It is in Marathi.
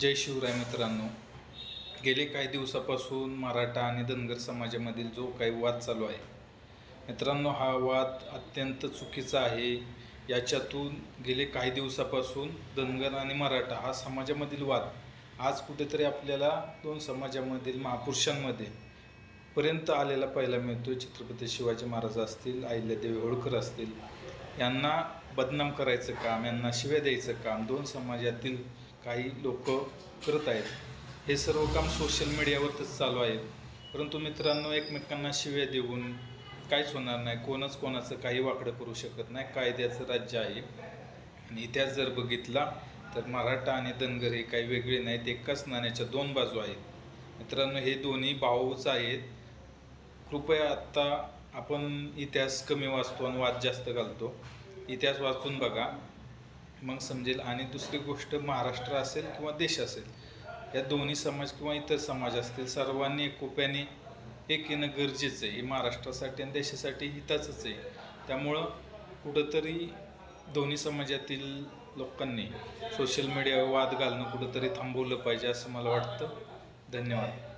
जय शिवराय मित्रांनो. गेले काही दिवसापासून मराठा आणि धनगर समाजामधील जो काही वाद चालू आहे मित्रांनो, हा वाद अत्यंत चुकीचा आहे. याच्यातून गेले काही दिवसापासून धनगर आणि मराठा हा समाजामधील वाद आज कुठेतरी आपल्याला दोन समाजामधील महापुरुषांमध्ये पर्यंत आलेला पाहायला मिळतो. छत्रपती शिवाजी महाराज असतील, अहिल्यादेवी होळकर असतील, यांना बदनाम करायचं काम, यांना शिव्या द्यायचं काम दोन समाजातील काही लोक करत आहेत. हे सर्व काम सोशल मीडियावरच चालू आहे. परंतु मित्रांनो, एकमेकांना शिव्या देऊन काहीच होणार नाही. कोणच कोणाचं काही वाकडं करू शकत नाही. कायद्याचं राज्य आहे. आणि इतिहास जर बघितला तर मराठा आणि धनगर हे काही वेगळे नाहीत, एकाच नाण्याच्या दोन बाजू आहेत मित्रांनो. हे दोन्ही भाऊच आहेत. कृपया आत्ता आपण इतिहास कमी वाचतो आणि वाद जास्त घालतो. इतिहास वाचून बघा, मग समजेल. आणि दुसरी गोष्ट, महाराष्ट्र असेल किंवा देश असेल, या दोन्ही समाज किंवा इतर समाज असतील, सर्वांनी एकोप्याने एक येणं गरजेचं आहे. हे महाराष्ट्रासाठी आणि देशासाठी हिताचंच आहे. त्यामुळं कुठंतरी दोन्ही समाजातील लोकांनी सोशल मीडियावर वाद घालणं कुठंतरी थांबवलं पाहिजे असं मला वाटतं. धन्यवाद.